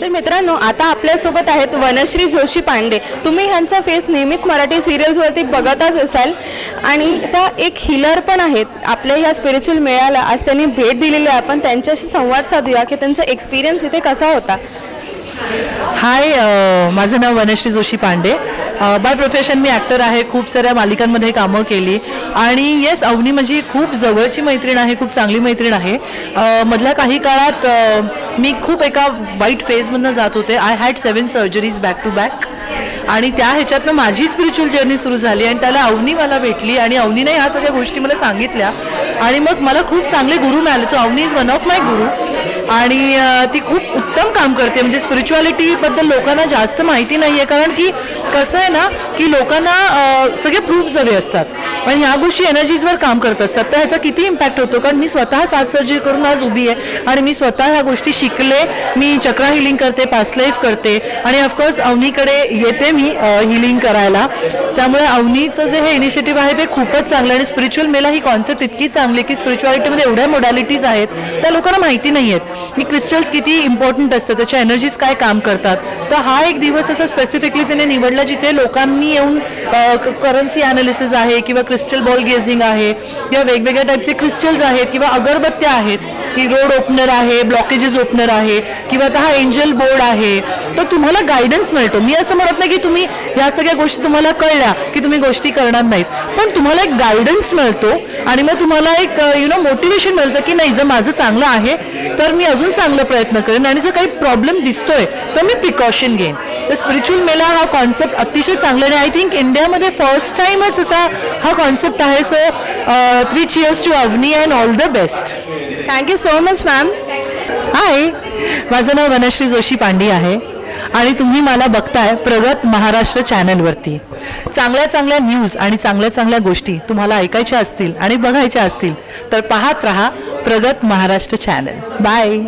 तर मित्रांनो, आता आपल्यासोबत आहेत वनश्री जोशी पांडे. तुम्ही ह्यांचा फेस नेहमीच मराठी सिरियल्सवरती बघतच असाल आणि त्या एक हिलर पण आहेत. आपल्या ह्या स्पिरिच्युअल मेळ्याला आज त्यांनी भेट दिलेली आहे. आपण त्यांच्याशी संवाद साधूया की त्यांचा एक्सपिरियन्स इथे कसा होता. हाय, माझं नाव वनश्री जोशी पांडे. बाय प्रोफेशन मी ॲक्टर आहे. खूप साऱ्या मालिकांमध्ये कामं केली आणि येस, अवनी माझी खूप जवळची मैत्रीण आहे, खूप चांगली मैत्रीण आहे. मधल्या काही काळात मी खूप एका वाईट फेजमधनं जात होते. I had 7 surgeries back to back आणि त्या ह्याच्यातनं माझी स्पिरिच्युअल जर्नी सुरू झाली आणि त्याला अवनी मला भेटली आणि अवनीने ह्या सगळ्या गोष्टी मला सांगितल्या आणि मग मला खूप चांगले गुरु मिळाले. So Avani is one of my guru आणि ती खूप उत्तम काम करते. म्हणजे स्पिरिच्युअलिटीबद्दल लोकांना जास्त माहिती नाही आहे, कारण की कसं आहे ना की लोकांना सगळे प्रूफ्स हवे असतात आणि ह्या गोष्टी एनर्जीजवर काम करत असतात. तर ह्याचा किती इम्पॅक्ट होतो, कारण मी स्वतः 7 सर्जरी करून आज उभी आहे आणि मी स्वतः ह्या गोष्टी शिकले. मी चक्रा हिलिंग करते, पास्ट लाईफ करते आणि ऑफकोर्स अवनीकडे येते मी हिलिंग करायला. त्यामुळे अवनीचं जे हे इनिशिएटिव्ह आहे ते खूपच चांगलं आणि स्पिरिच्युअल मेला ही कॉन्सेप्ट इतकी चांगली की स्पिरिच्युअलिटीमध्ये एवढ्या मोडॅलिटीज आहेत त्या लोकांना माहिती नाही आहेत की क्रिस्टल्स किती इम्पॉर्टंट असतात, त्याच्या एनर्जीज काय काम करतात. तर हा एक दिवस असा स्पेसिफिकली त्याने निवडला जिथे लोकांनी येऊन करन्सी ॲनालिसिस आहे किंवा क्रिस्टल बॉल गेझिंग आहे किंवा वेगवेगळ्या टाईपचे क्रिस्टल्स आहेत किंवा अगरबत्त्या आहेत, की रोड ओपनर आहे, ब्लॉकेजेस ओपनर आहे किंवा आता हा एंजल बोर्ड आहे. तर तुम्हाला गायडन्स मिळतो. मी असं म्हणत नाही की तुम्ही ह्या सगळ्या गोष्टी तुम्हाला कळल्या की तुम्ही गोष्टी करणार नाहीत, पण तुम्हाला एक गायडन्स मिळतो आणि मग तुम्हाला एक मोटिवेशन मिळतं की नाही, जर माझं चांगलं आहे तर मी अजून चांगला प्रयत्न करेन आणि जर काही प्रॉब्लेम दिसतोय तर मी प्रिकॉशन घेईन. तर स्पिरिच्युअल मेला हा कॉन्सेप्ट अतिशय चांगला आणि आय थिंक इंडियामध्ये फर्स्ट टाईमच असा हा कॉन्सेप्ट आहे. So 3 cheers to Avani and all the best. Thank you so much ma'am. Hi, माझं नाव वनश्री जोशी पांडे आहे आणि तुम्ही मला बघताय प्रगत महाराष्ट्र चॅनलवरती. चांगल्या चांगल्या न्यूज आणि चांगल्या चांगल्या गोष्टी तुम्हाला ऐकायच्या असतील आणि बघायच्या असतील तर पाहत रहा प्रगत महाराष्ट्र चॅनल. बाय.